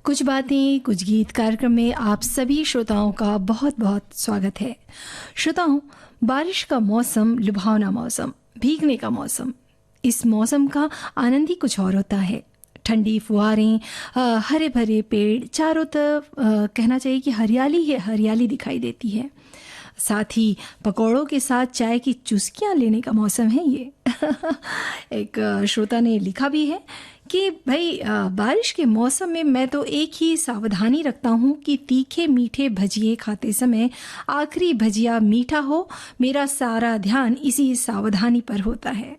कुछ बातें कुछ गीत कार्यक्रम में आप सभी श्रोताओं का बहुत बहुत स्वागत है। श्रोताओं, बारिश का मौसम, लुभावना मौसम, भीगने का मौसम, इस मौसम का आनंद ही कुछ और होता है। ठंडी फुहारें, हरे भरे पेड़, चारों तरफ कहना चाहिए कि हरियाली ही हरियाली दिखाई देती है। साथ ही पकौड़ों के साथ चाय की चुस्कियां लेने का मौसम है ये। एक श्रोता ने लिखा भी है कि भाई बारिश के मौसम में मैं तो एक ही सावधानी रखता हूँ कि तीखे मीठे भजिए खाते समय आखिरी भजिया मीठा हो, मेरा सारा ध्यान इसी सावधानी पर होता है।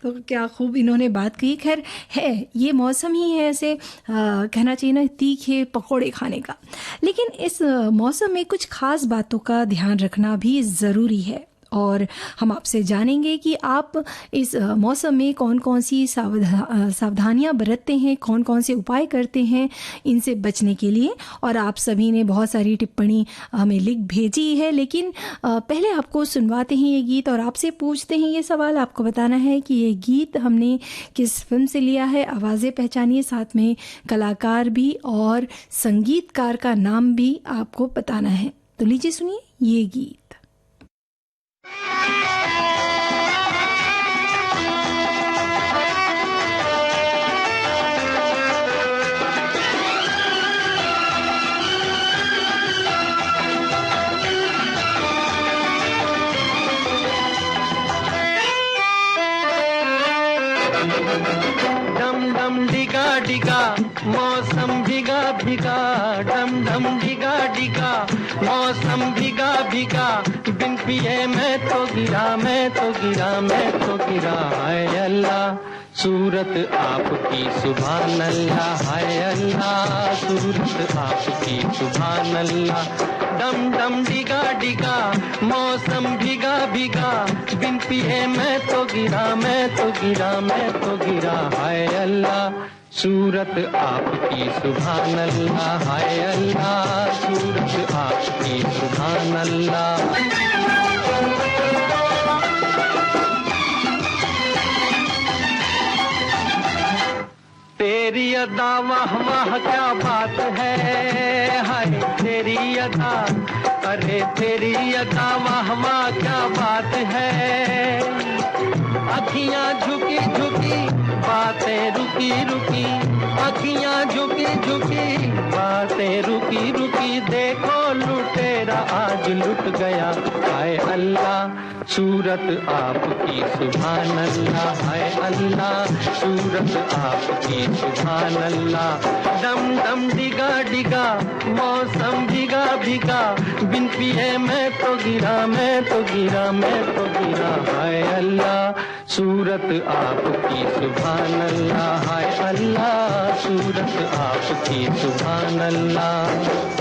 तो क्या खूब इन्होंने बात कही। खैर है, ये मौसम ही है ऐसे कहना चाहिए ना, तीखे पकौड़े खाने का। लेकिन इस मौसम में कुछ खास बातों का ध्यान रखना भी ज़रूरी है और हम आपसे जानेंगे कि आप इस मौसम में कौन कौन सी सावधानियां बरतते हैं, कौन कौन से उपाय करते हैं इनसे बचने के लिए। और आप सभी ने बहुत सारी टिप्पणी हमें लिख भेजी है, लेकिन पहले आपको सुनवाते हैं ये गीत और आपसे पूछते हैं ये सवाल। आपको बताना है कि ये गीत हमने किस फिल्म से लिया है, आवाज़ें पहचानिए, साथ में कलाकार भी और संगीतकार का नाम भी आपको बताना है। तो लीजिए सुनिए ये गीत। डम डम डिगा डिगा मौसम भीगा भीगा, डम डम डिगा डिगा मौसम भीगा भीगा, बिन पिए मैं तो गिरा, मैं तो गिरा, मैं तो गिरा। हाय अल्लाह सूरत आपकी सुभान अल्लाह, हाय अल्लाह सूरत आपकी सुभान अल्लाह। डम डम डिगा डिगा मौसम भीगा भीगा, बिन पिए मैं तो गिरा, मैं तो गिरा, मैं तो गिरा। हाय अल्लाह सूरत आपकी सुभान अल्लाह, हाय अल्लाह सूरत आपकी सुभान अल्लाह। तेरी अदा वाह वाह क्या बात है, हाय तेरी अदा, अरे तेरी अदा वाह वाह क्या बात है। अखियां झुकी झुकी बातें रुकी रुकी, अखियां झुकी झुकी बातें रुकी रुकी, देखो लुटेरा आज लुट गया। हाय अल्लाह सूरत आपकी सुभान अल्लाह, हाय अल्लाह सूरत आपकी सुभान अल्लाह। डम डम डिगा डिगा मौसम भीगा भीगा, बिन पिए मैं तो गिरा, मैं तो गिरा, मैं तो गिरा। हाय अल्लाह सूरत आपकी सुभान अल्लाह, हाय अल्लाह सूरत आपकी सुभान अल्लाह।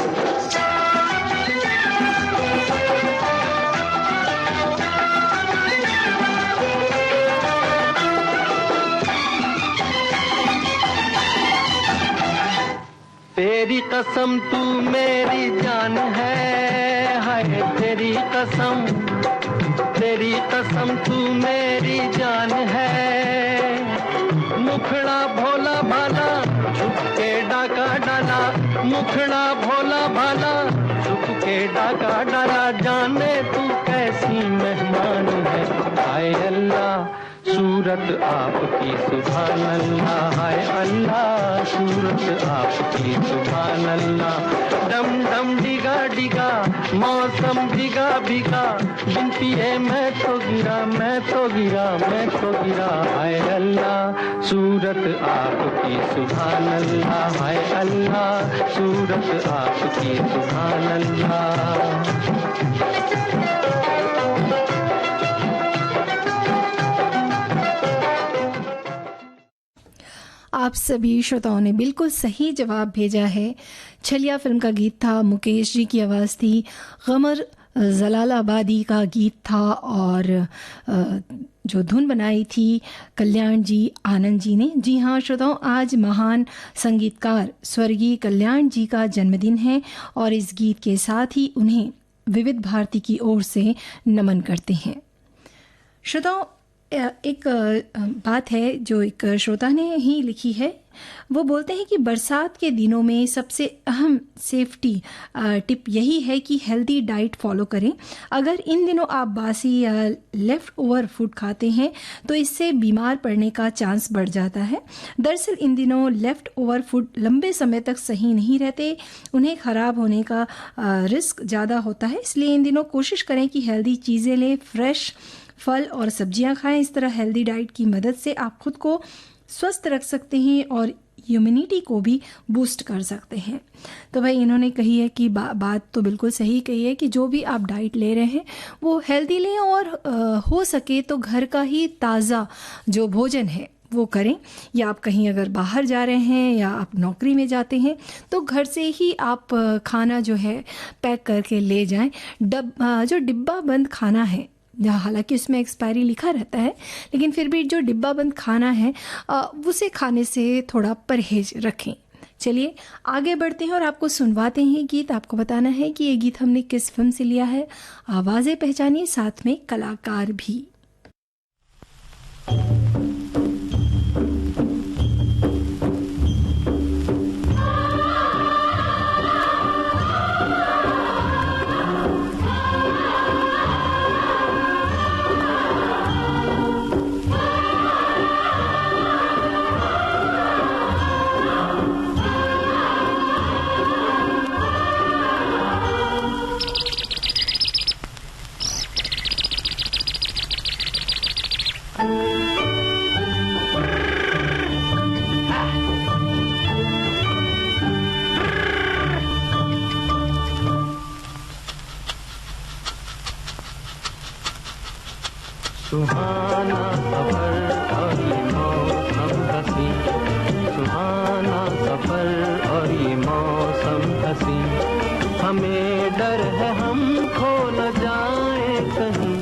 तेरी कसम तू मेरी जान है, हाय तेरी कसम, तेरी कसम तू मेरी जान है। मुखड़ा भोला भाला झुक के डाका डाला, मुखड़ा भोला भाला झुक के डाका डाला, जाने तू कैसी मेहमान है। हाय अल्लाह सूरत आपकी सुभान अल्लाह, हाय अल्लाह सूरत आपकी सुभान अल्लाह। डम डम डिगा डिगा मौसम भीगा भीगा, बिन पिए मैं तो गिरा, मैं तो गिरा, मैं तो गिरा। हाय अल्लाह सूरत आपकी सुभान अल्लाह, हाय अल्लाह सूरत आपकी सुभान अल्लाह। आप सभी श्रोताओं ने बिल्कुल सही जवाब भेजा है। छलिया फिल्म का गीत था, मुकेश जी की आवाज़ थी, गमर जलालाबादी का गीत था और जो धुन बनाई थी कल्याण जी आनंद जी ने। जी हाँ श्रोताओं, आज महान संगीतकार स्वर्गीय कल्याण जी का जन्मदिन है और इस गीत के साथ ही उन्हें विविध भारती की ओर से नमन करते हैं। श्रोताओं, एक बात है जो एक श्रोता ने ही लिखी है। वो बोलते हैं कि बरसात के दिनों में सबसे अहम सेफ्टी टिप यही है कि हेल्दी डाइट फॉलो करें। अगर इन दिनों आप बासी या लेफ़्ट ओवर फूड खाते हैं तो इससे बीमार पड़ने का चांस बढ़ जाता है। दरअसल इन दिनों लेफ़्ट ओवर फूड लंबे समय तक सही नहीं रहते, उन्हें ख़राब होने का रिस्क ज़्यादा होता है। इसलिए इन दिनों कोशिश करें कि हेल्दी चीज़ें लें, फ्रेश फल और सब्जियां खाएं। इस तरह हेल्दी डाइट की मदद से आप खुद को स्वस्थ रख सकते हैं और इम्यूनिटी को भी बूस्ट कर सकते हैं। तो भाई इन्होंने कही है कि बात तो बिल्कुल सही कही है कि जो भी आप डाइट ले रहे हैं वो हेल्दी लें और हो सके तो घर का ही ताज़ा जो भोजन है वो करें। या आप कहीं अगर बाहर जा रहे हैं या आप नौकरी में जाते हैं तो घर से ही आप खाना जो है पैक करके ले जाएं। जो डिब्बा बंद खाना है, हालांकि उसमें एक्सपायरी लिखा रहता है, लेकिन फिर भी जो डिब्बा बंद खाना है उसे खाने से थोड़ा परहेज रखें। चलिए आगे बढ़ते हैं और आपको सुनवाते हैं गीत। आपको बताना है कि ये गीत हमने किस फिल्म से लिया है। आवाज़ें पहचानिए, साथ में कलाकार भी। सुहाना सफर और ये मौसम हसी, सुहाना सफर और ये मौसम हसी, हमें डर है हम खो न जाए कहीं।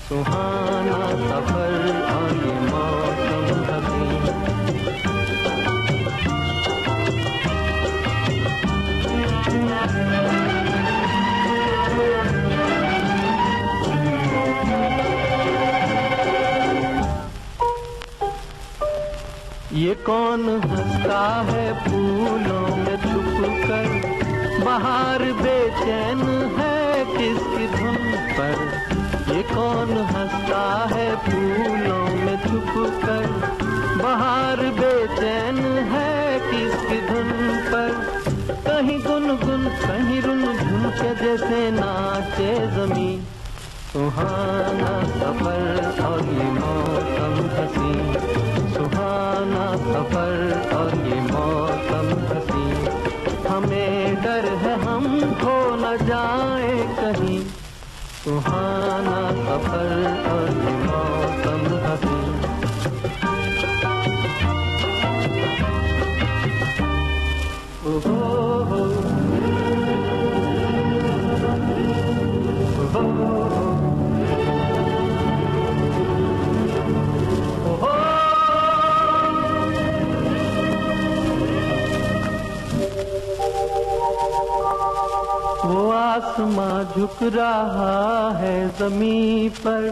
सुहाना सफर और ये मौसम हसी। ये कौन हंसता है फूलों में छुप कर, बाहर बेचैन है किसकी धुन पर। ये कौन हंसता है फूलों में छुप कर, बाहर बेचैन है किसकी धुन पर। कहीं गुनगुन कहीं रुनझुन के जैसे नाचे जमीन। सुहाना सफर और ये मौसम हसी, सुहाना सफर और ये मौसम हसी, हमें डर है हम खो न जाए कहीं। सुहाना सफर और ये मौसम हसी। ओहो वो आसमां झुक रहा है ज़मीं पर,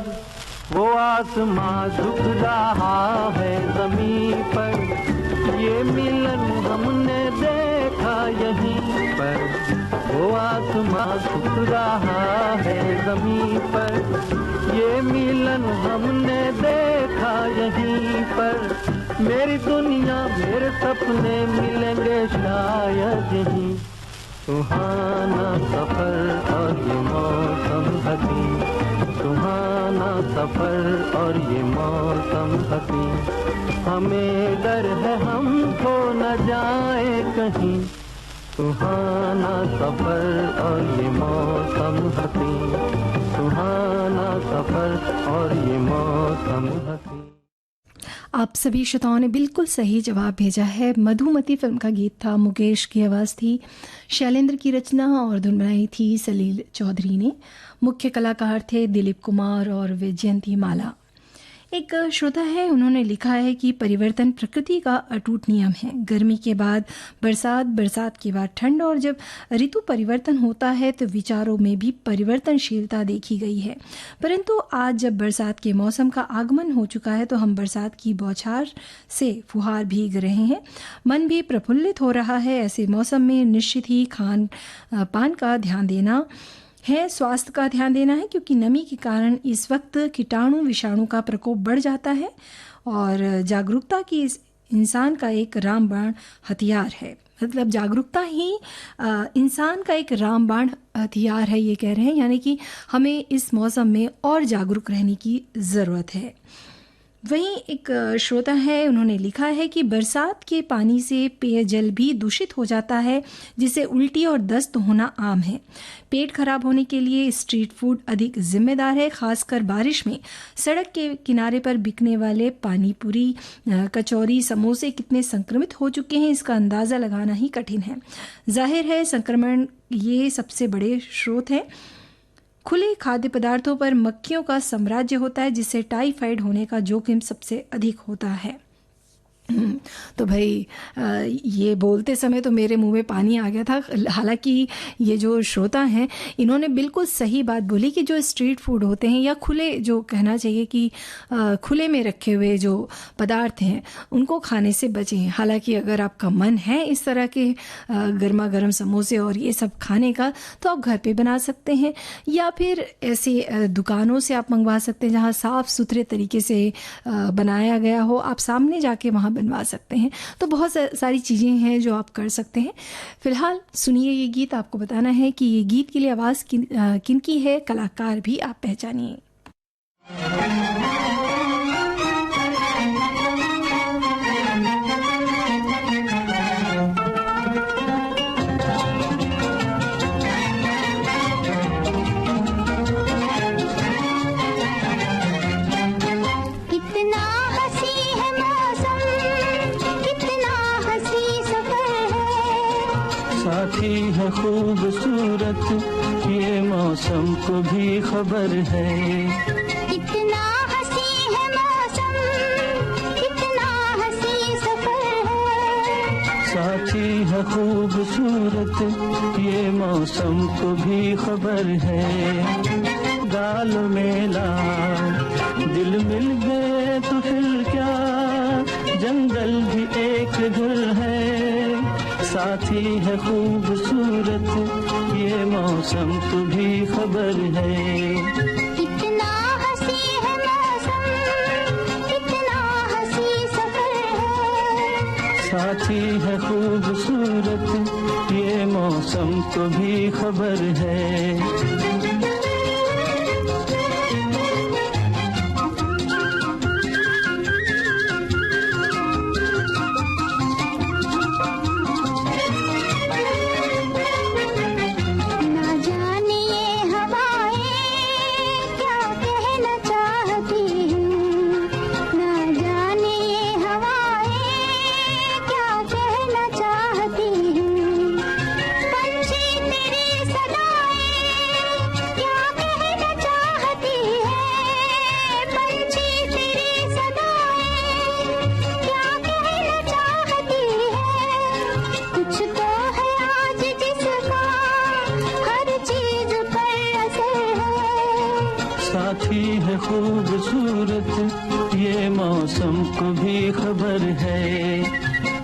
वो आसमां झुक रहा है ज़मीं पर। ये मिलन हमने देखा यहीं पर, वो आसमां झुक रहा है ज़मीं पर। ये मिलन हमने देखा यहीं पर। मेरी दुनिया मेरे सपने मिलेंगे शायद यहीं। सुहाना सफर और ये मौसम हसी, सुहाना सफर और ये मौसम हसी, हमें डर है हम खो न जाए कहीं। सुहाना सफर और ये मौसम हसी, सुहाना सफर और ये मौसम हसी। आप सभी श्रोताओं ने बिल्कुल सही जवाब भेजा है। मधुमती फिल्म का गीत था, मुकेश की आवाज़ थी, शैलेंद्र की रचना और धुन बनाई थी सलील चौधरी ने। मुख्य कलाकार थे दिलीप कुमार और वैजयंती माला। एक श्रोता है, उन्होंने लिखा है कि परिवर्तन प्रकृति का अटूट नियम है। गर्मी के बाद बरसात, बरसात के बाद ठंड, और जब ऋतु परिवर्तन होता है तो विचारों में भी परिवर्तनशीलता देखी गई है। परंतु आज जब बरसात के मौसम का आगमन हो चुका है तो हम बरसात की बौछार से फुहार भीग रहे हैं, मन भी प्रफुल्लित हो रहा है। ऐसे मौसम में निश्चित ही खान पान का ध्यान देना है, स्वास्थ्य का ध्यान देना है, क्योंकि नमी के कारण इस वक्त कीटाणु विषाणु का प्रकोप बढ़ जाता है और जागरूकता की इंसान का एक रामबाण हथियार है। मतलब जागरूकता ही इंसान का एक रामबाण हथियार है, ये कह रहे हैं, यानी कि हमें इस मौसम में और जागरूक रहने की ज़रूरत है। वहीं एक श्रोता है, उन्होंने लिखा है कि बरसात के पानी से पेयजल भी दूषित हो जाता है, जिससे उल्टी और दस्त होना आम है। पेट खराब होने के लिए स्ट्रीट फूड अधिक जिम्मेदार है, खासकर बारिश में। सड़क के किनारे पर बिकने वाले पानी पूरी, कचौरी, समोसे कितने संक्रमित हो चुके हैं, इसका अंदाज़ा लगाना ही कठिन है। जाहिर है संक्रमण ये सबसे बड़े स्रोत हैं। खुले खाद्य पदार्थों पर मक्खियों का साम्राज्य होता है, जिससे टाइफाइड होने का जोखिम सबसे अधिक होता है। तो भाई ये बोलते समय तो मेरे मुंह में पानी आ गया था। हालांकि ये जो श्रोता हैं इन्होंने बिल्कुल सही बात बोली कि जो स्ट्रीट फूड होते हैं या खुले, जो कहना चाहिए कि खुले में रखे हुए जो पदार्थ हैं उनको खाने से बचें। हालांकि अगर आपका मन है इस तरह के गर्मा गर्म समोसे और ये सब खाने का, तो आप घर पे बना सकते हैं या फिर ऐसे दुकानों से आप मंगवा सकते हैं जहाँ साफ़ सुथरे तरीके से बनाया गया हो, आप सामने जाके वहाँ बनवा सकते हैं। तो बहुत सारी चीज़ें हैं जो आप कर सकते हैं। फिलहाल सुनिए ये गीत। आपको बताना है कि ये गीत के लिए आवाज़ किनकी है, कलाकार भी आप पहचानिए। है खूबसूरत ये मौसम को भी खबर है। कितना हंसी है मौसम, कितना हंसी सफर है। साथी है खूबसूरत ये मौसम को भी खबर है। गाल में लाल दिल मिल गए तो फिर क्या, जंगल भी एक घर है। साथी है खूबसूरत ये मौसम को भी खबर है। कितना हंसी है मौसम, कितना हंसी सफर है। साथी है खूबसूरत ये मौसम को भी खबर है। साथी है खूबसूरत ये मौसम को भी खबर है।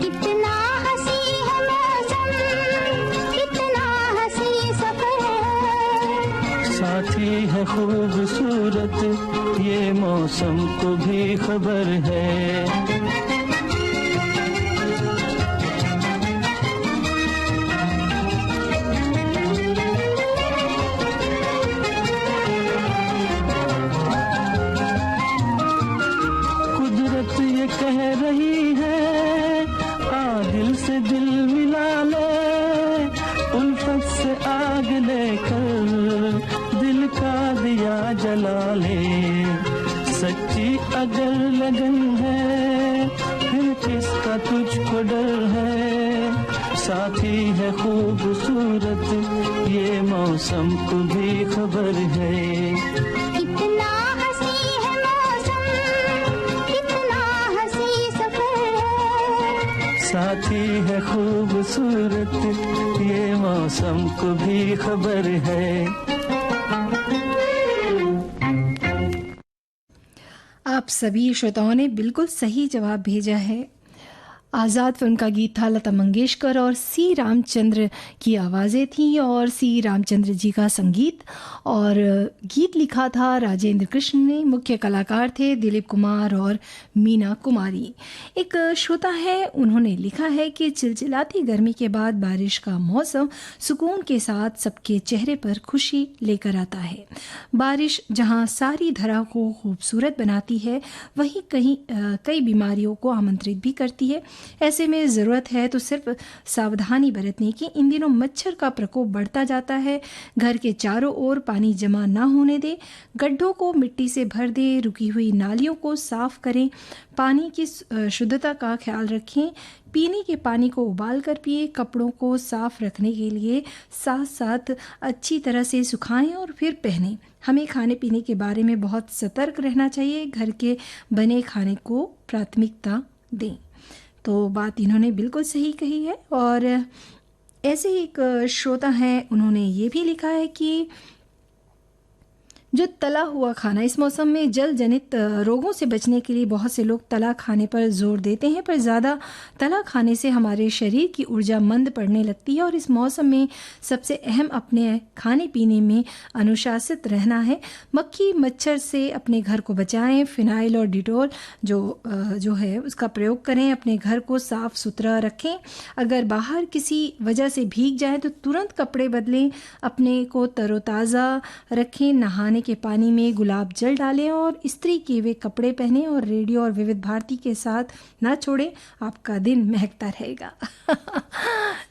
कितना हंसी है मौसम, कितना हंसी सफर है। साथी है खूबसूरत ये मौसम को भी खबर है। कह रही है आ दिल से दिल मिला ले, उल्फत से आग लेकर दिल का दिया जला ले। सच्ची अगर लगन है फिर किसका तुझको डर है। साथी है खूबसूरत ये मौसम को भी खबर है। कितना हंसी है मौसम, साथी है खूबसूरत, ये मौसम को भी खबर है। आप सभी श्रोताओं ने बिल्कुल सही जवाब भेजा है। आज़ाद फिल्म का गीत था, लता मंगेशकर और सी रामचंद्र की आवाज़ें थीं और सी रामचंद्र जी का संगीत, और गीत लिखा था राजेंद्र कृष्ण ने। मुख्य कलाकार थे दिलीप कुमार और मीना कुमारी। एक श्रोता है, उन्होंने लिखा है कि चिलचिलाती गर्मी के बाद बारिश का मौसम सुकून के साथ सबके चेहरे पर खुशी लेकर आता है। बारिश जहां सारी धरा को खूबसूरत बनाती है, वहीं कई बीमारियों को आमंत्रित भी करती है। ऐसे में ज़रूरत है तो सिर्फ सावधानी बरतने की। इन दिनों मच्छर का प्रकोप बढ़ता जाता है। घर के चारों ओर पानी जमा ना होने दे, गड्ढों को मिट्टी से भर दे, रुकी हुई नालियों को साफ करें, पानी की शुद्धता का ख्याल रखें, पीने के पानी को उबाल कर पिए, कपड़ों को साफ रखने के लिए साथ साथ अच्छी तरह से सुखाएं और फिर पहनें। हमें खाने पीने के बारे में बहुत सतर्क रहना चाहिए, घर के बने खाने को प्राथमिकता दें। तो बात इन्होंने बिल्कुल सही कही है। और ऐसे ही एक श्रोता हैं, उन्होंने ये भी लिखा है कि जो तला हुआ खाना, इस मौसम में जल जनित रोगों से बचने के लिए बहुत से लोग तला खाने पर जोर देते हैं, पर ज़्यादा तला खाने से हमारे शरीर की ऊर्जा मंद पड़ने लगती है। और इस मौसम में सबसे अहम अपने खाने पीने में अनुशासित रहना है। मक्खी मच्छर से अपने घर को बचाएं। फिनाइल और डिटॉल जो है उसका प्रयोग करें। अपने घर को साफ सुथरा रखें। अगर बाहर किसी वजह से भीग जाए तो तुरंत कपड़े बदलें। अपने को तरोताज़ा रखें। नहाने के पानी में गुलाब जल डालें और इस्त्री किए हुए कपड़े पहनें और रेडियो और विविध भारती के साथ ना छोड़ें, आपका दिन महकता रहेगा।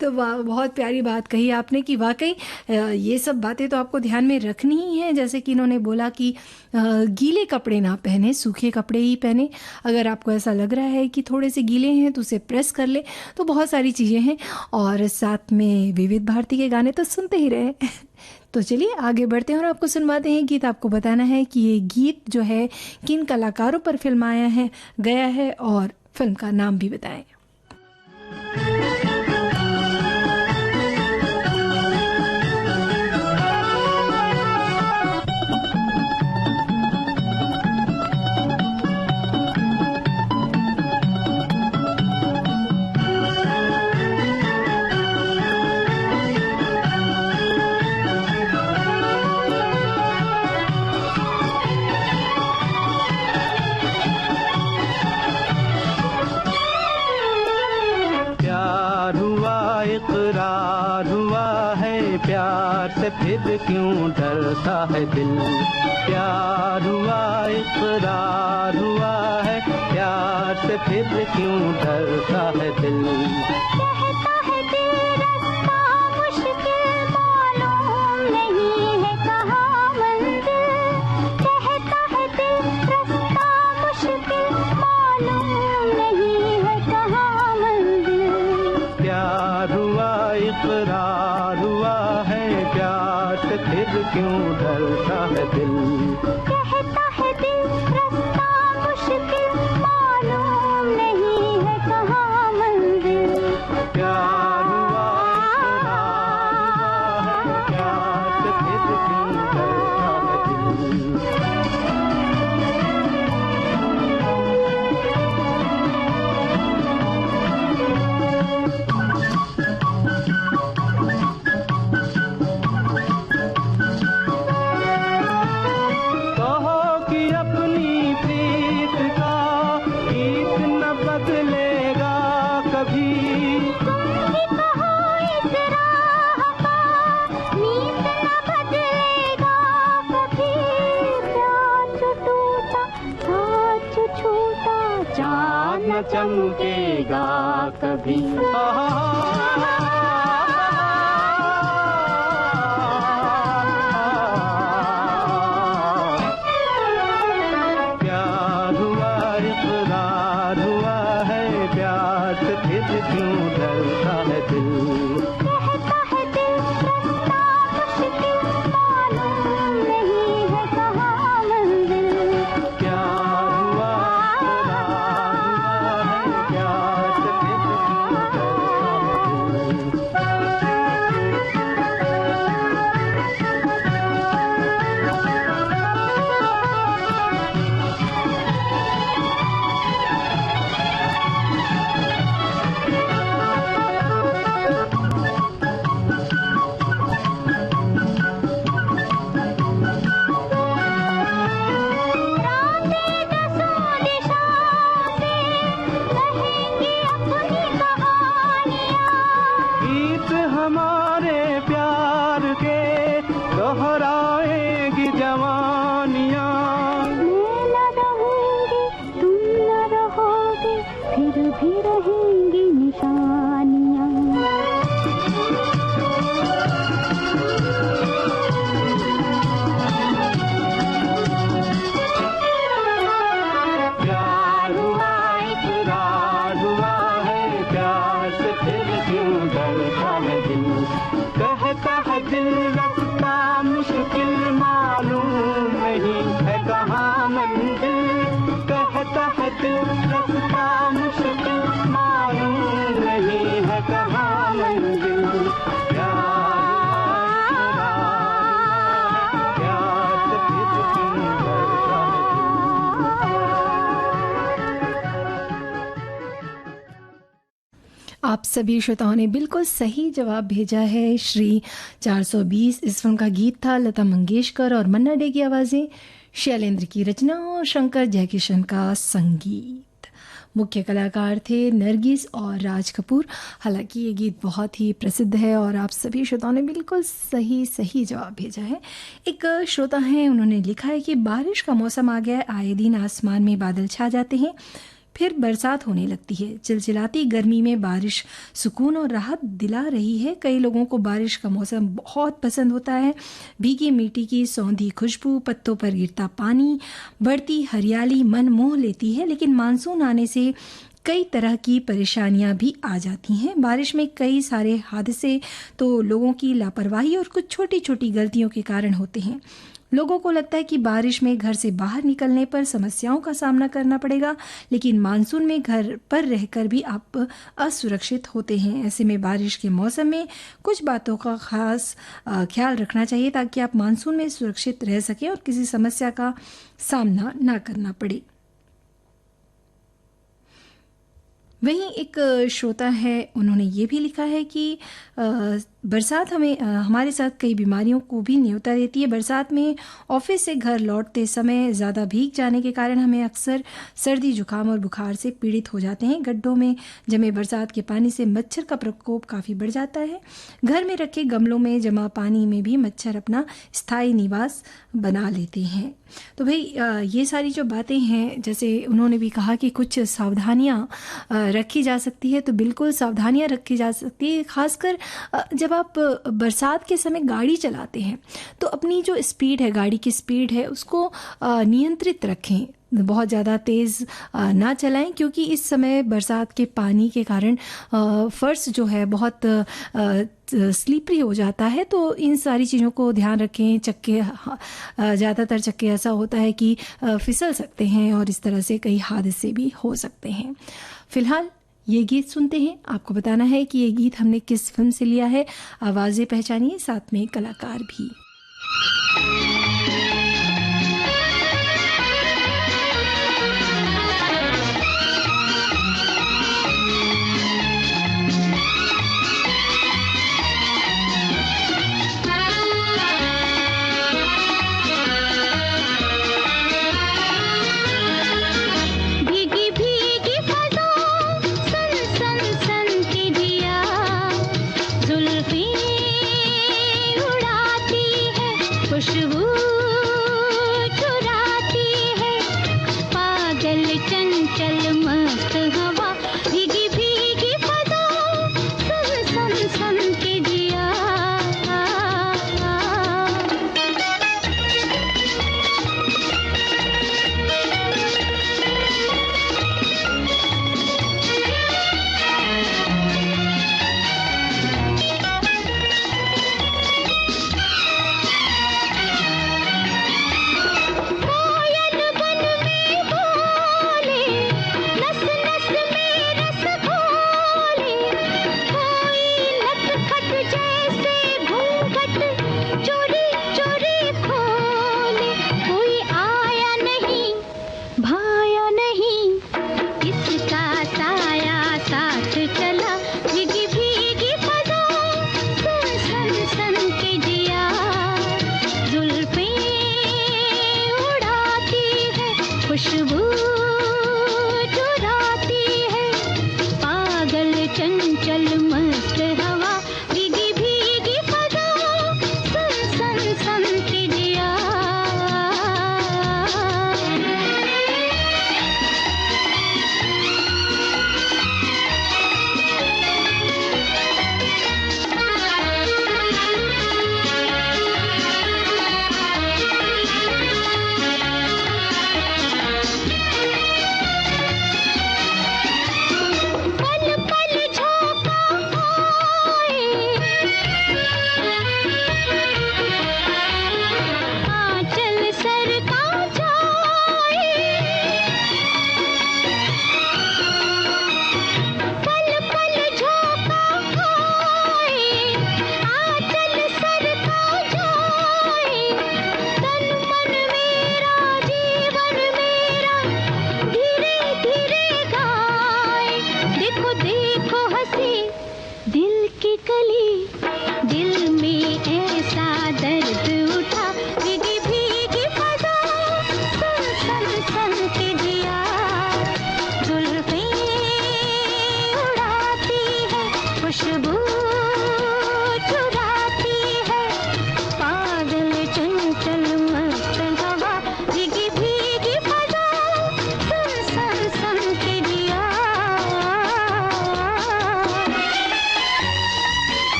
तो बहुत प्यारी बात कही आपने कि वाकई ये सब बातें तो आपको ध्यान में रखनी ही है। जैसे कि इन्होंने बोला कि गीले कपड़े ना पहने, सूखे कपड़े ही पहने। अगर आपको ऐसा लग रहा है कि थोड़े से गीले हैं तो उसे प्रेस कर ले। तो बहुत सारी चीज़ें हैं और साथ में विविध भारती के गाने तो सुनते ही रहे। तो चलिए आगे बढ़ते हैं और आपको सुनवाते हैं गीत। आपको बताना है कि ये गीत जो है किन कलाकारों पर फिल्माया गया है और फिल्म का नाम भी बताएं। इकरार हुआ है, प्यार से फिर क्यों डरता है दिल। प्यार हुआ इकरार हुआ है, प्यार से फिर क्यों डरता है दिल। कहता है दिल रास्ता मुश्किल, मालूम नहीं है कहाँ मंजिल। कहता है दिल रास्ता मुश्किल, मालूम नहीं है कहाँ मंजिल। प्यार हुआ इकरार हुआ है, प्यार से फिर क्यों डरता है दिल। कहता है दिल रास्ता मुश्किल, मालूम नहीं है कहाँ मंजिल। प्यार हुआ इकरार हुआ है, प्यार से फिर क्यों डरता है दिल। चमकेगा कभी। प्यार हुआ इकरार हुआ है, प्यार से फिर क्यों डरता है दिल। कहता है दिल रास्ता मुश्किल, मालूम नहीं है कहाँ मंजिल। प्यार हुआ इकरार हुआ है, प्यार से फिर क्यों मंजिल आप सभी श्रोताओं ने बिल्कुल सही जवाब भेजा है। श्री 420 इस फिल्म का गीत था। लता मंगेशकर और मन्ना डे की आवाज़ें, शैलेंद्र की रचना और शंकर जयकिशन का संगीत। मुख्य कलाकार थे नरगिस और राज कपूर। हालांकि ये गीत बहुत ही प्रसिद्ध है और आप सभी श्रोताओं ने बिल्कुल सही जवाब भेजा है। एक श्रोता हैं, उन्होंने लिखा है कि बारिश का मौसम आ गया है, आए दिन आसमान में बादल छा जाते हैं, फिर बरसात होने लगती है। चिलचिलाती गर्मी में बारिश सुकून और राहत दिला रही है। कई लोगों को बारिश का मौसम बहुत पसंद होता है। भीगी मिट्टी की सौंधी खुशबू, पत्तों पर गिरता पानी, बढ़ती हरियाली मन मोह लेती है। लेकिन मानसून आने से कई तरह की परेशानियां भी आ जाती हैं। बारिश में कई सारे हादसे तो लोगों की लापरवाही और कुछ छोटी छोटी गलतियों के कारण होते हैं। लोगों को लगता है कि बारिश में घर से बाहर निकलने पर समस्याओं का सामना करना पड़ेगा, लेकिन मानसून में घर पर रहकर भी आप असुरक्षित होते हैं। ऐसे में बारिश के मौसम में कुछ बातों का खास ख्याल रखना चाहिए ताकि आप मानसून में सुरक्षित रह सकें और किसी समस्या का सामना ना करना पड़े। वहीं एक श्रोता है, उन्होंने ये भी लिखा है कि बरसात हमारे साथ कई बीमारियों को भी न्योता देती है। बरसात में ऑफिस से घर लौटते समय ज़्यादा भीग जाने के कारण हमें अक्सर सर्दी जुकाम और बुखार से पीड़ित हो जाते हैं। गड्ढों में जमे बरसात के पानी से मच्छर का प्रकोप काफ़ी बढ़ जाता है। घर में रखे गमलों में जमा पानी में भी मच्छर अपना स्थायी निवास बना लेते हैं। तो भाई ये सारी जो बातें हैं, जैसे उन्होंने भी कहा कि कुछ सावधानियाँ रखी जा सकती है, तो बिल्कुल सावधानियाँ रखी जा सकती है। खासकर जब आप बरसात के समय गाड़ी चलाते हैं तो अपनी जो स्पीड है, गाड़ी की स्पीड है, उसको नियंत्रित रखें। बहुत ज़्यादा तेज़ ना चलाएं, क्योंकि इस समय बरसात के पानी के कारण फर्श जो है बहुत स्लिपरी हो जाता है। तो इन सारी चीज़ों को ध्यान रखें। चक्के, ज़्यादातर चक्के ऐसा होता है कि फिसल सकते हैं और इस तरह से कई हादसे भी हो सकते हैं। फिलहाल ये गीत सुनते हैं। आपको बताना है कि ये गीत हमने किस फिल्म से लिया है। आवाज़ें पहचानिए, साथ में कलाकार भी। खुशबू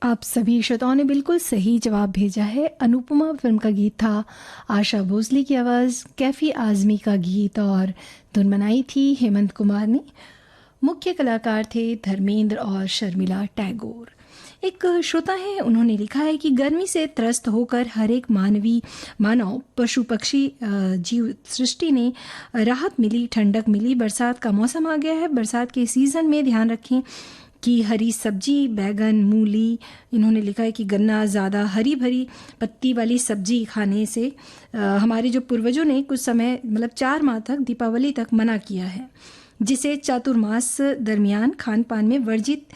आप सभी श्रोताओं ने बिल्कुल सही जवाब भेजा है। अनुपमा फिल्म का गीत था। आशा भोसले की आवाज़, कैफी आज़मी का गीत और धुन बनाई थी हेमंत कुमार ने। मुख्य कलाकार थे धर्मेंद्र और शर्मिला टैगोर। एक श्रोता है, उन्होंने लिखा है कि गर्मी से त्रस्त होकर हर एक मानव पशु पक्षी जीव सृष्टि ने राहत मिली, ठंडक मिली। बरसात का मौसम आ गया है। बरसात के सीज़न में ध्यान रखें कि हरी सब्जी, बैगन, मूली, इन्होंने लिखा है कि गन्ना, ज़्यादा हरी भरी पत्ती वाली सब्जी खाने से हमारे जो पूर्वजों ने कुछ समय मतलब 4 माह तक, दीपावली तक मना किया है, जिसे चातुर्मास दरमियान खान पान में वर्जित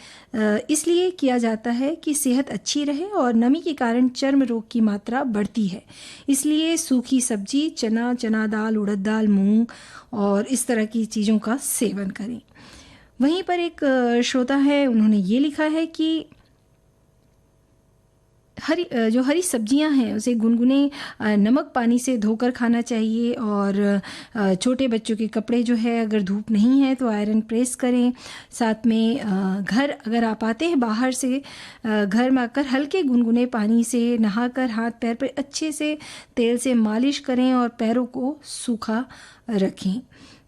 इसलिए किया जाता है कि सेहत अच्छी रहे और नमी के कारण चर्म रोग की मात्रा बढ़ती है। इसलिए सूखी सब्जी, चना दाल, उड़द दाल, मूंग और इस तरह की चीज़ों का सेवन करें। वहीं पर एक श्रोता है, उन्होंने ये लिखा है कि हरी सब्जियां हैं उसे गुनगुने नमक पानी से धोकर खाना चाहिए। और छोटे बच्चों के कपड़े जो है, अगर धूप नहीं है तो आयरन प्रेस करें। साथ में घर अगर आप आते हैं बाहर से, घर में आकर हल्के गुनगुने पानी से नहाकर हाथ पैर पर अच्छे से तेल से मालिश करें और पैरों को सूखा रखें।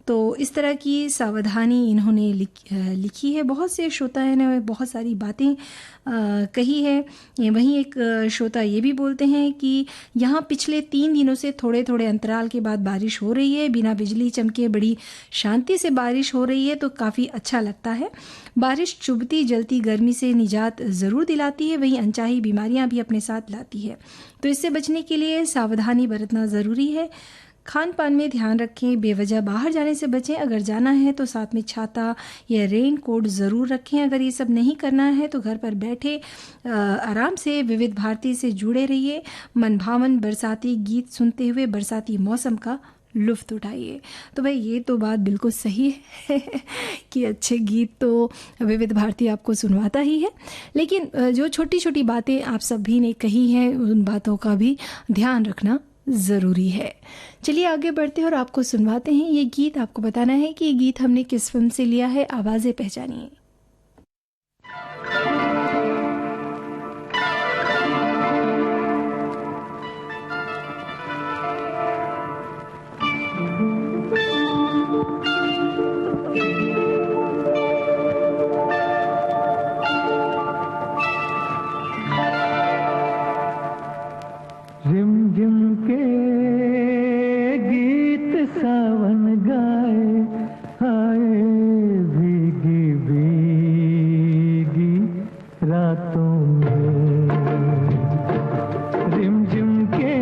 तो इस तरह की सावधानी इन्होंने लिखी है। बहुत से श्रोता ने बहुत सारी बातें कही है। वहीं एक श्रोता ये भी बोलते हैं कि यहाँ पिछले 3 दिनों से थोड़े थोड़े अंतराल के बाद बारिश हो रही है, बिना बिजली चमके बड़ी शांति से बारिश हो रही है, तो काफ़ी अच्छा लगता है। बारिश चुभती जलती गर्मी से निजात ज़रूर दिलाती है, वहीं अनचाही बीमारियाँ भी अपने साथ लाती है। तो इससे बचने के लिए सावधानी बरतना ज़रूरी है। खान पान में ध्यान रखें, बेवजह बाहर जाने से बचें। अगर जाना है तो साथ में छाता या रेन कोट ज़रूर रखें। अगर ये सब नहीं करना है तो घर पर बैठे आराम से विविध भारती से जुड़े रहिए। मनभावन बरसाती गीत सुनते हुए बरसाती मौसम का लुफ्त उठाइए। तो भाई ये तो बात बिल्कुल सही है कि अच्छे गीत तो विविध भारती आपको सुनवाता ही है, लेकिन जो छोटी छोटी बातें आप सभी ने कही हैं, उन बातों का भी ध्यान रखना ज़रूरी है। चलिए आगे बढ़ते हैं और आपको सुनवाते हैं ये गीत। आपको बताना है कि ये गीत हमने किस फिल्म से लिया है। आवाज़ें पहचानिए। रिमझिम के गीत सावन गाए, आए भीगी भीगी रातों में। रिमझिम के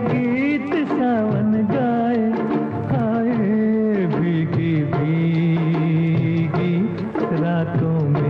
गीत सावन गाए, आए भीगी भीगी रातों में।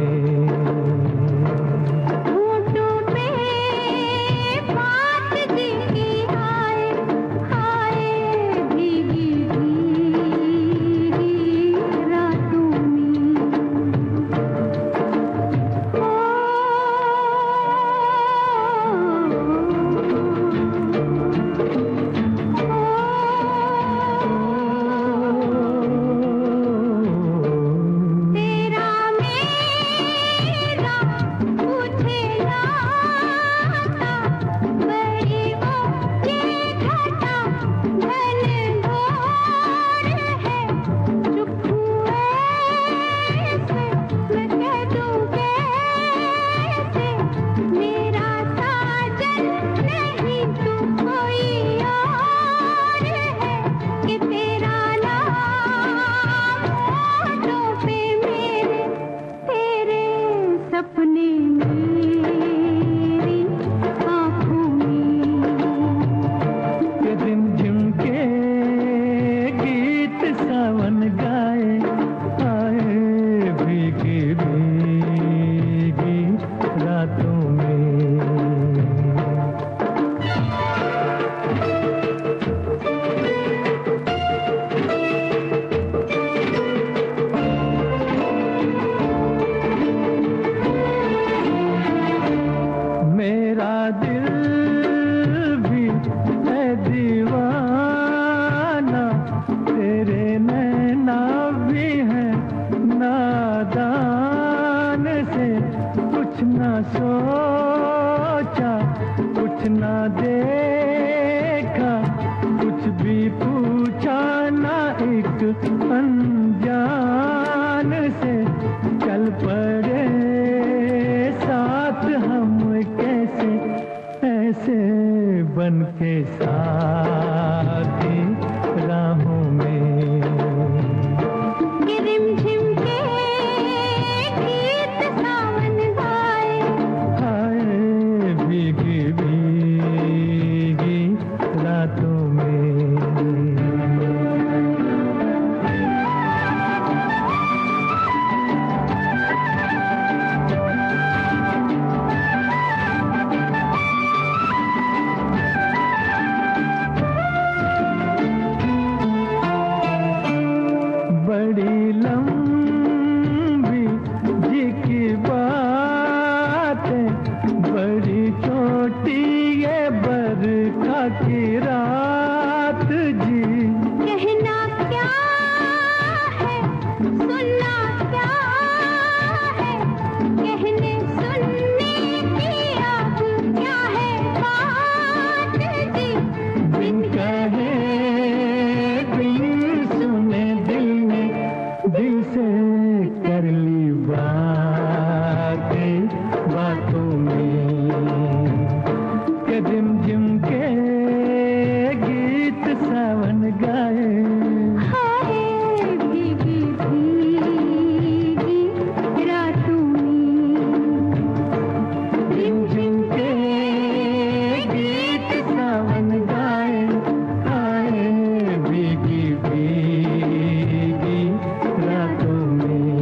कुछ ना सोचा, कुछ ना देखा, कुछ भी पूछा ना, एक अनजान से चल पड़े साथ हम, कैसे ऐसे बन के साथी राहों में। ये रिमझिम के गीत सावन गाए, हाय भीगी भीगी रातों में। बड़ी लंबी जी की बात है, बड़ी छोटी ये बरखा की रात जी। कहना क्या है, सुनना क्या है, कहने सुनने की अब क्या है बात जी। बिन कहे बिन सुने दिल ने दिल से कर ली बातें बातों में, के झिम के गीत सावन गाए। हाय भीगी भीगी रातों में, झिम के गीत सावन गाए, आए भीगी भीगी रातों में।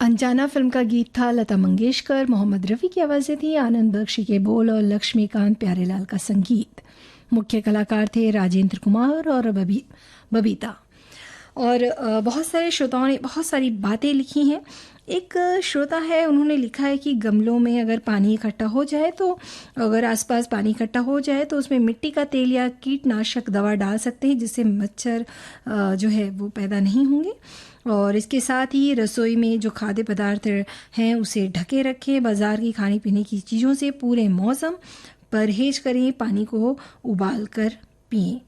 अनजाना फिल्म का गीत था। लता मंगेशकर, मोहम्मद रफ़ी की आवाज़ें थी, आनंद बख्शी के बोल और लक्ष्मीकांत प्यारेलाल का संगीत। मुख्य कलाकार थे राजेंद्र कुमार और बबीता। और बहुत सारे श्रोताओं ने बहुत सारी बातें लिखी हैं। एक श्रोता है, उन्होंने लिखा है कि गमलों में अगर पानी इकट्ठा हो जाए तो अगर आसपास पानी इकट्ठा हो जाए तो उसमें मिट्टी का तेल या कीटनाशक दवा डाल सकते हैं, जिससे मच्छर जो है वो पैदा नहीं होंगे। और इसके साथ ही रसोई में जो खाद्य पदार्थ हैं उसे ढके रखें। बाज़ार की खाने पीने की चीज़ों से पूरे मौसम परहेज करें। पानी को उबाल कर पिएं।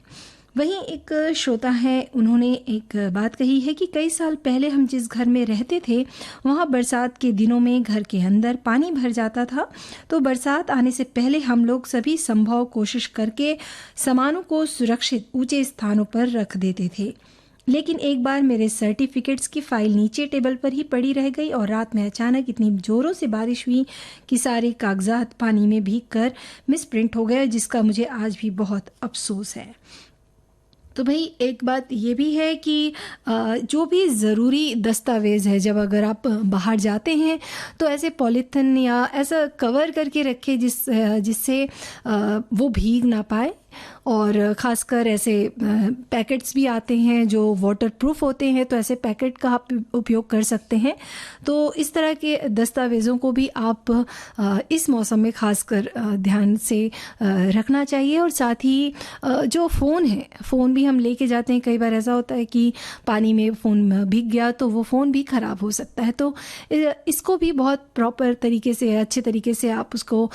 वहीं एक श्रोता है, उन्होंने एक बात कही है कि कई साल पहले हम जिस घर में रहते थे वहाँ बरसात के दिनों में घर के अंदर पानी भर जाता था, तो बरसात आने से पहले हम लोग सभी संभव कोशिश करके सामानों को सुरक्षित ऊंचे स्थानों पर रख देते थे। लेकिन एक बार मेरे सर्टिफिकेट्स की फाइल नीचे टेबल पर ही पड़ी रह गई और रात में अचानक इतनी जोरों से बारिश हुई कि सारे कागजात पानी में भीग कर मिसप्रिंट हो गए, जिसका मुझे आज भी बहुत अफसोस है। तो भाई एक बात ये भी है कि जो भी ज़रूरी दस्तावेज़ है, जब अगर आप बाहर जाते हैं तो ऐसे पॉलीथिन या ऐसा कवर करके रखें जिससे वो भीग ना पाए। और ख़ासकर ऐसे पैकेट्स भी आते हैं जो वाटरप्रूफ होते हैं, तो ऐसे पैकेट का आप उपयोग कर सकते हैं। तो इस तरह के दस्तावेज़ों को भी आप इस मौसम में ख़ासकर ध्यान से रखना चाहिए। और साथ ही जो फ़ोन है, फ़ोन भी हम लेके जाते हैं। कई बार ऐसा होता है कि पानी में फ़ोन भीग गया तो वो फ़ोन भी ख़राब हो सकता है। तो इसको भी बहुत प्रॉपर तरीके से, अच्छे तरीके से आप उसको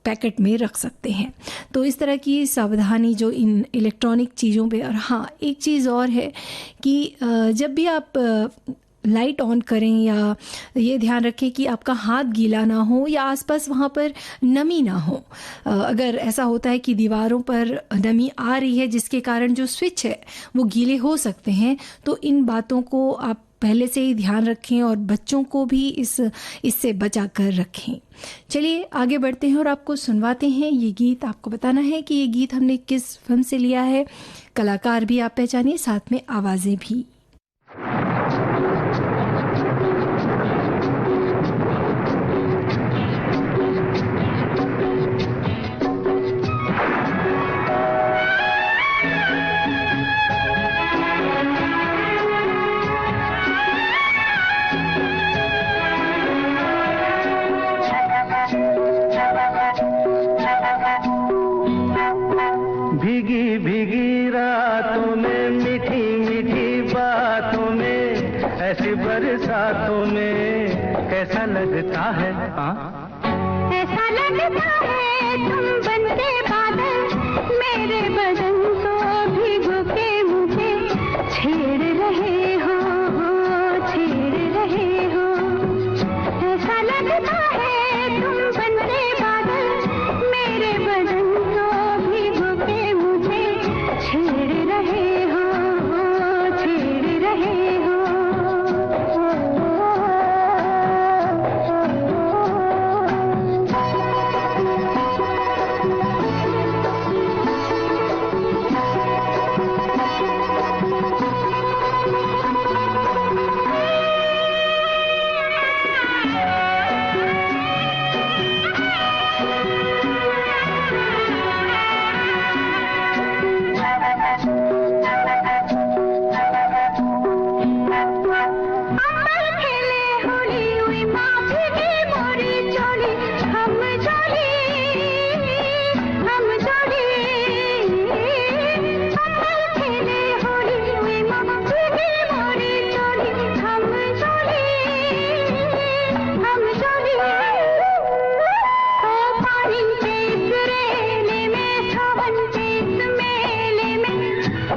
पैकेट में रख सकते हैं। तो इस तरह की सावधानी जो इन इलेक्ट्रॉनिक चीज़ों पे। और हाँ, एक चीज़ और है कि जब भी आप लाइट ऑन करें या ये ध्यान रखें कि आपका हाथ गीला ना हो या आसपास वहाँ पर नमी ना हो। अगर ऐसा होता है कि दीवारों पर नमी आ रही है जिसके कारण जो स्विच है वो गीले हो सकते हैं, तो इन बातों को आप पहले से ही ध्यान रखें और बच्चों को भी इससे बचा कर रखें। चलिए आगे बढ़ते हैं और आपको सुनवाते हैं ये गीत। आपको बताना है कि ये गीत हमने किस फिल्म से लिया है, कलाकार भी आप पहचानिए, साथ में आवाज़ें भी। भीगी भीगी रातों में, मीठी मीठी बातों में, ऐसी बरसातों में कैसा लगता है? ऐसा लगता है तुम बनते बादल, मेरे बदन को भिगो के मुझे छेड़ रहे हो, छेड़ रहे हो। ऐसा लगता है तुम बनते बादल, मेरे बदन को भिगो के मुझे छेड़ रहे हो, छेड़ रहे हो।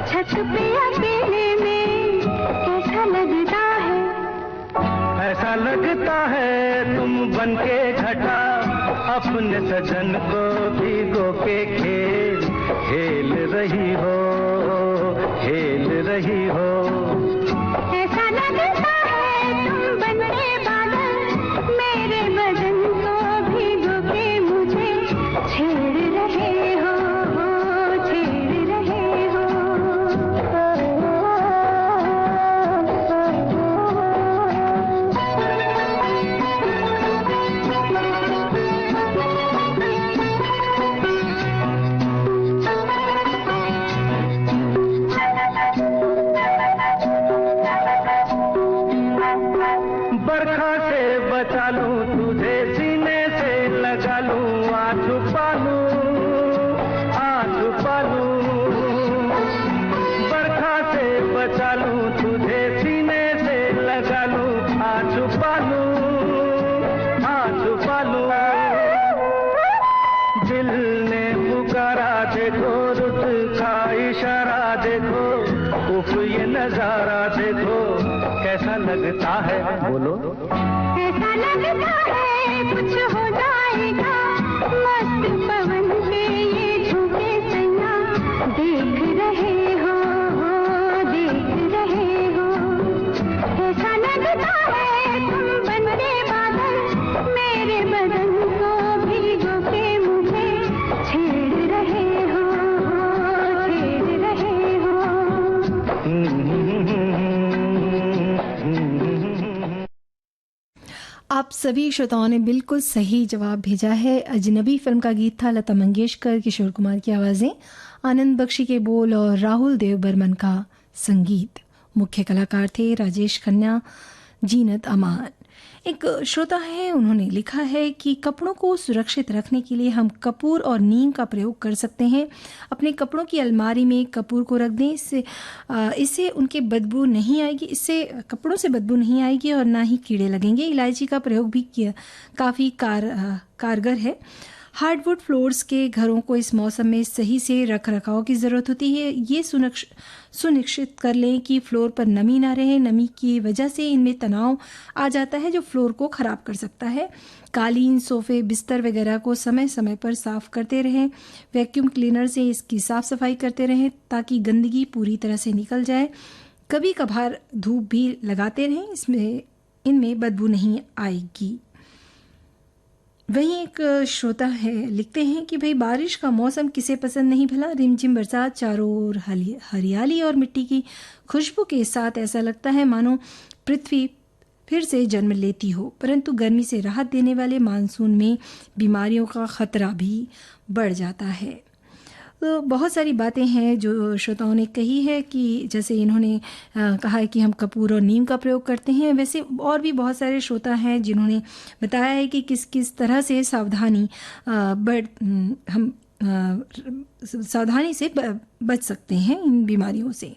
छत पे अकेले में कैसा लगता है? ऐसा लगता है तुम बनके घटा, अपने सजन को भिगो के खेल खेल रही हो, खेल रही हो। ऐसा लगता है तुम बनके बादल, मेरे बदन को भिगो के मुझे छेड़ रहे हो, छेड़ रहे हो। बरखा से बचा लूं तुझे, सीने से लगा लूं, आ छुपा लूं, आ छुपा लूं। बरखा से बचा लूं तुझे, सीने से लगा लूं, आ छुपा लूं, आ छुपा लूं। दिल ने पुकारा देखो, रुत का इशारा देखो, उफ ये नजारा देखो कैसा लगता है? बोलो। ऐसा लगता है कुछ हो जाएगा, मस्त पवन के ये झूठे सैया देख रहे हो, देख रहे हो। ऐसा लगता है तुम बनते बादल, मेरे बदन को भिगो के मुझे छेड़ रहे हो, छेड़ रहे हो। आप सभी श्रोताओं ने बिल्कुल सही जवाब भेजा है। अजनबी फिल्म का गीत था, लता मंगेशकर, किशोर कुमार की आवाज़ें, आनंद बख्शी के बोल और राहुल देव बर्मन का संगीत। मुख्य कलाकार थे राजेश खन्ना, जीनत अमान। एक श्रोता है, उन्होंने लिखा है कि कपड़ों को सुरक्षित रखने के लिए हम कपूर और नीम का प्रयोग कर सकते हैं। अपने कपड़ों की अलमारी में कपूर को रख दें, इससे उनके बदबू नहीं आएगी, इससे कपड़ों से बदबू नहीं आएगी और ना ही कीड़े लगेंगे। इलायची का प्रयोग भी काफ़ी कारगर है। हार्डवुड फ्लोर्स के घरों को इस मौसम में सही से रख रखाव की ज़रूरत होती है। ये सुनिश्चित कर लें कि फ्लोर पर नमी ना रहे। नमी की वजह से इनमें तनाव आ जाता है जो फ्लोर को ख़राब कर सकता है। कालीन, सोफे, बिस्तर वगैरह को समय समय पर साफ़ करते रहें। वैक्यूम क्लीनर से इसकी साफ़ सफाई करते रहें ताकि गंदगी पूरी तरह से निकल जाए। कभी कभार धूप भी लगाते रहें, इनमें बदबू नहीं आएगी। वहीं एक श्रोता है, लिखते हैं कि भाई बारिश का मौसम किसे पसंद नहीं भला। रिमझिम बरसात, चारों ओर हरियाली और मिट्टी की खुशबू के साथ ऐसा लगता है मानो पृथ्वी फिर से जन्म लेती हो। परंतु गर्मी से राहत देने वाले मानसून में बीमारियों का खतरा भी बढ़ जाता है। तो बहुत सारी बातें हैं जो श्रोताओं ने कही है कि जैसे इन्होंने कहा है कि हम कपूर और नीम का प्रयोग करते हैं। वैसे और भी बहुत सारे श्रोता हैं जिन्होंने बताया है कि किस किस तरह से सावधानी हम सावधानी से बच सकते हैं इन बीमारियों से।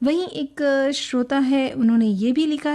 वहीं एक श्रोता है, उन्होंने ये भी लिखा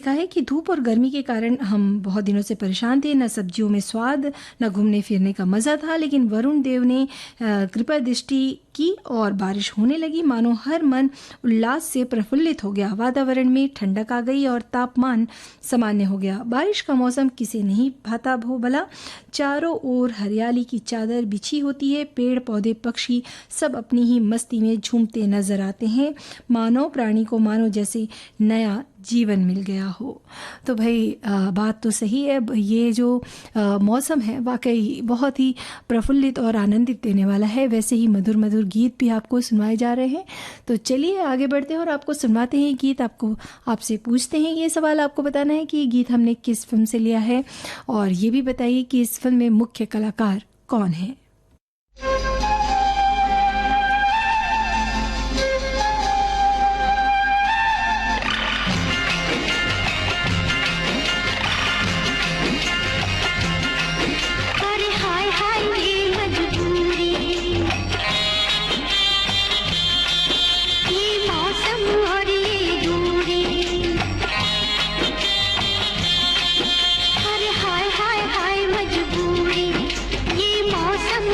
है कि धूप और गर्मी के कारण हम बहुत दिनों से परेशान थे, न सब्जियों में स्वाद, न घूमने फिरने का मज़ा था, लेकिन वरुण देव ने कृपा दृष्टि की और बारिश होने लगी। मानो हर मन उल्लास से प्रफुल्लित हो गया। वातावरण में ठंडक आ गई और तापमान सामान्य हो गया। बारिश का मौसम किसे नहीं भाता भो भला। चारों ओर हरियाली की चादर बिछी होती है। पेड़ पौधे पक्षी सब अपनी ही मस्ती में झूमते नजर आते हैं। मानव प्राणी को मानो जैसे नया जीवन मिल गया हो। तो भाई बात तो सही है। ये जो मौसम है वाकई बहुत ही प्रफुल्लित और आनंदित देने वाला है। वैसे ही मधुर मधुर गीत भी आपको सुनवाए जा रहे हैं। तो चलिए आगे बढ़ते हैं और आपको सुनवाते हैं गीत। आपसे पूछते हैं ये सवाल, आपको बताना है कि ये गीत हमने किस फिल्म से लिया है, और ये भी बताइए कि इस फिल्म में मुख्य कलाकार कौन है। मजबूरी ये मौसम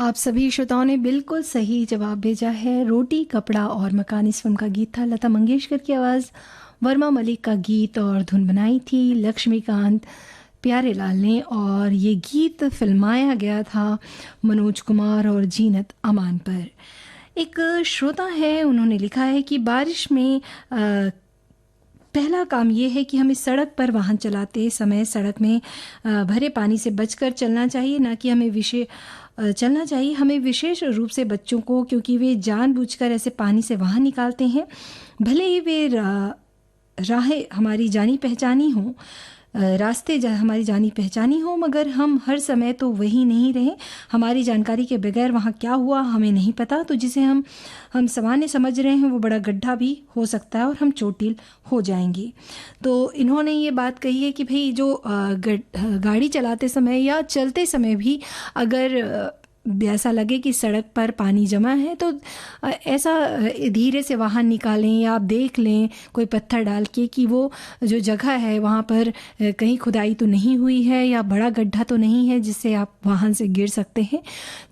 आप सभी श्रोताओं ने बिल्कुल सही जवाब भेजा है। रोटी कपड़ा और मकान इस फिल्म का गीत था। लता मंगेशकर की आवाज़, वर्मा मलिक का गीत और धुन बनाई थी लक्ष्मीकांत प्यारेलाल ने, और ये गीत फिल्माया गया था मनोज कुमार और जीनत अमान पर। एक श्रोता है, उन्होंने लिखा है कि बारिश में पहला काम ये है कि हमें सड़क पर वाहन चलाते समय सड़क में भरे पानी से बचकर चलना चाहिए, ना कि हमें चलना चाहिए हमें विशेष रूप से बच्चों को, क्योंकि वे जानबूझकर ऐसे पानी से वाहन निकालते हैं। भले ही वे राहें हमारी जानी पहचानी हो, रास्ते हमारी जानी पहचानी हो, मगर हम हर समय तो वही नहीं रहे। हमारी जानकारी के बगैर वहाँ क्या हुआ हमें नहीं पता, तो जिसे हम सामान्य समझ रहे हैं वो बड़ा गड्ढा भी हो सकता है और हम चोटिल हो जाएंगे। तो इन्होंने ये बात कही है कि भाई जो गाड़ी चलाते समय या चलते समय भी अगर ऐसा लगे कि सड़क पर पानी जमा है तो ऐसा धीरे से वाहन निकालें, या आप देख लें कोई पत्थर डाल के कि वो जो जगह है वहाँ पर कहीं खुदाई तो नहीं हुई है या बड़ा गड्ढा तो नहीं है जिससे आप वाहन से गिर सकते हैं।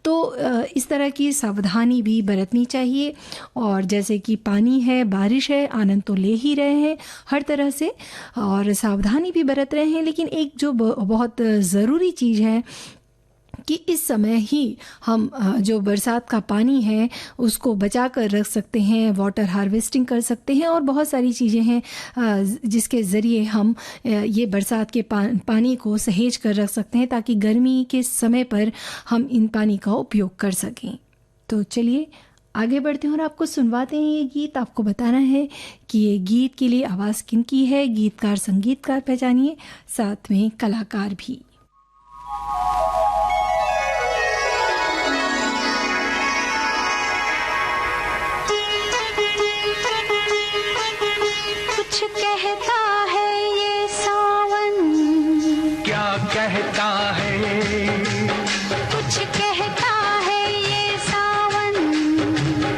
तो इस तरह की सावधानी भी बरतनी चाहिए। और जैसे कि पानी है, बारिश है, आनंद तो ले ही रहे हैं हर तरह से और सावधानी भी बरत रहे हैं, लेकिन एक जो बहुत ज़रूरी चीज़ है कि इस समय ही हम जो बरसात का पानी है उसको बचा कर रख सकते हैं, वाटर हार्वेस्टिंग कर सकते हैं और बहुत सारी चीज़ें हैं जिसके ज़रिए हम ये बरसात के पानी को सहेज कर रख सकते हैं ताकि गर्मी के समय पर हम इन पानी का उपयोग कर सकें। तो चलिए आगे बढ़ते हैं और आपको सुनवाते हैं ये गीत। आपको बताना है कि ये गीत के लिए आवाज़ किनकी है, गीतकार संगीतकार पहचानिए, साथ में कलाकार भी। कहता है ये सावन, क्या कहता है, कुछ कहता है ये सावन,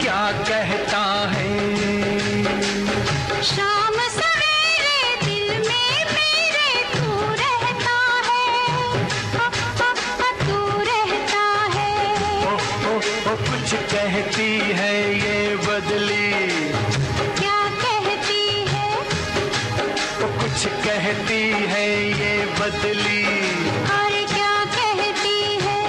क्या कहता है। शाम सवेरे दिल में मेरे तू रहता है, तू रहता है। ओ, कुछ कहती है ये बदली, कुछ कहती है ये बदली, और क्या कहती है।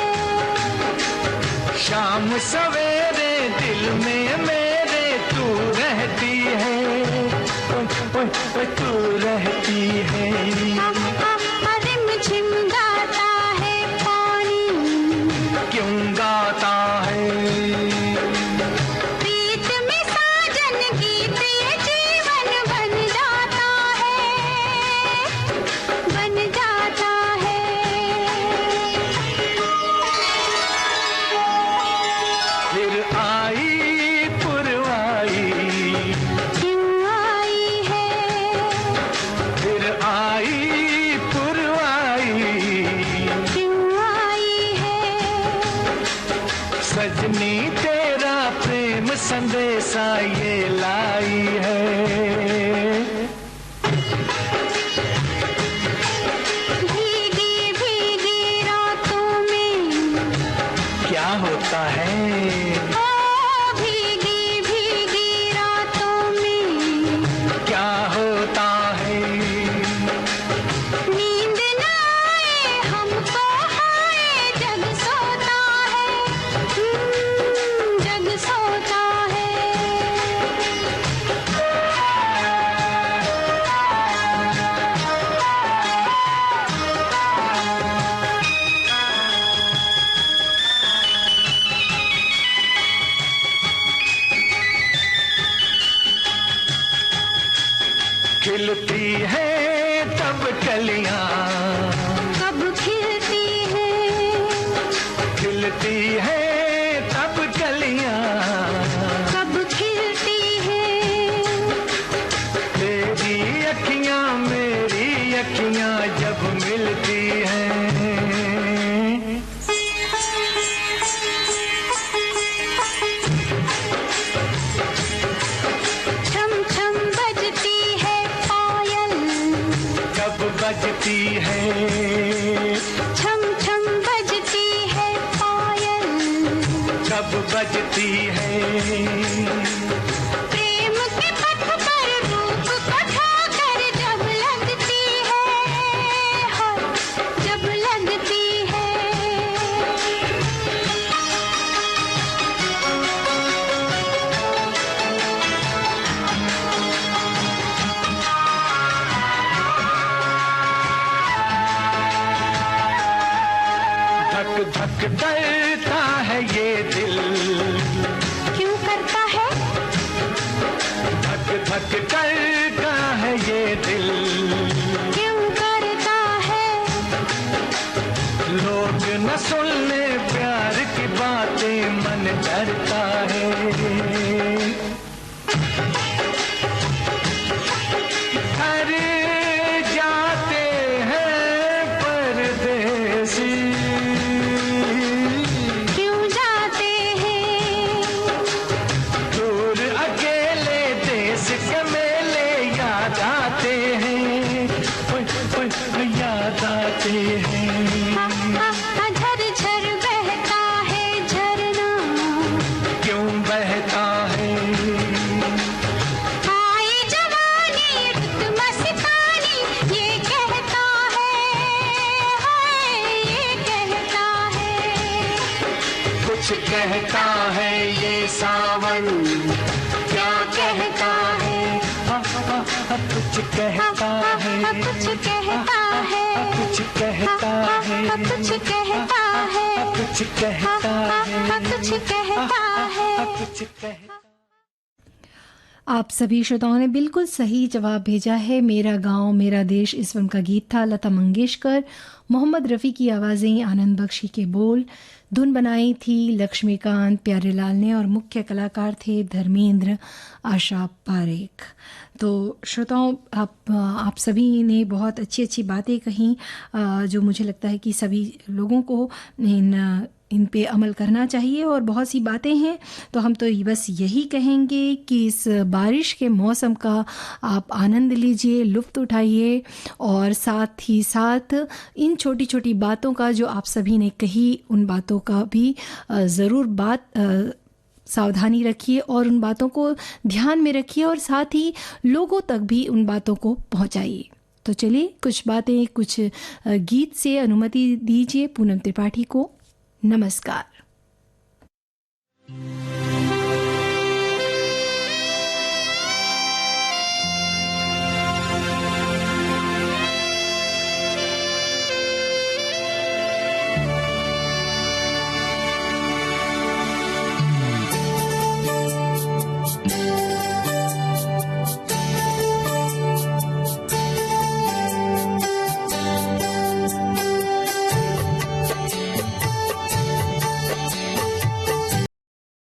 शाम सवेरे दिल में मेरे तू रहती है, तू रहती है। रिमझिम गाता है पानी, क्यों गाता है। प्रीत में साजन गीत ये जीवन बन जाता है, बन जाता है। फिर आई पुरवाई, क्यों आई है, फिर आई पुरवाई, क्यों आई है। सजनी तेरा प्रेम संदेशा ये लाई है। भीगी भीगी रातों में क्या होता है, ओ भीगी भीगी रातों में क्या होता है। नींद ना आए हमको, हाय जग सोता है, जग सोता है। खिलती है तब कलियां, कब खिलती है, खिलती है तब कलियां, कब खिलती है। तेरी अखियां मेरी अखियां जब मिलती हैं। छम छम बजती है पायल, कब बजती है, छम छम बजती है पायल। सजती है। प्रेम के पथ पर रूप को ठाकर जब लगती है, हाय जब लगती है। धक धक करता है ये दिल, क्यों करता है? धक धक करता है ये दिल। क्यों करता है? लोग न सुनने प्यार की बातें, मन डरता है। घर जाते हैं परदेसी, क्यों जाते हैं? दूर अकेले देश के मेले याद आते हैं। ओए, ओए, याद आते हैं। झर झर बहता है झरना, क्यों बहता है? आई जवानी रुत मस्तानी, ये कहता है, हाय ये कहता है। कुछ कहता है ये सावन, क्या कहता है? कुछ कहता है, कुछ कहता है, कुछ कहता है, कुछ कहता है, कुछ कहता है, कुछ कहता है। कुछ कहता। आप सभी श्रोताओं ने बिल्कुल सही जवाब भेजा है। मेरा गांव मेरा देश इस फिल्म का गीत था। लता मंगेशकर, मोहम्मद रफ़ी की आवाज़ें, आनंद बख्शी के बोल, धुन बनाई थी लक्ष्मीकांत प्यारेलाल ने और मुख्य कलाकार थे धर्मेंद्र, आशा पारेख। तो श्रोताओं, आप सभी ने बहुत अच्छी अच्छी बातें कहीं, जो मुझे लगता है कि सभी लोगों को इन पे अमल करना चाहिए। और बहुत सी बातें हैं, तो हम तो बस यही कहेंगे कि इस बारिश के मौसम का आप आनंद लीजिए, लुत्फ़ उठाइए, और साथ ही साथ इन छोटी छोटी बातों का जो आप सभी ने कही, उन बातों का भी ज़रूर सावधानी रखिए और उन बातों को ध्यान में रखिए, और साथ ही लोगों तक भी उन बातों को पहुंचाइए। तो चलिए कुछ बातें, कुछ गीत से अनुमति दीजिए पूनम त्रिपाठी को। नमस्कार।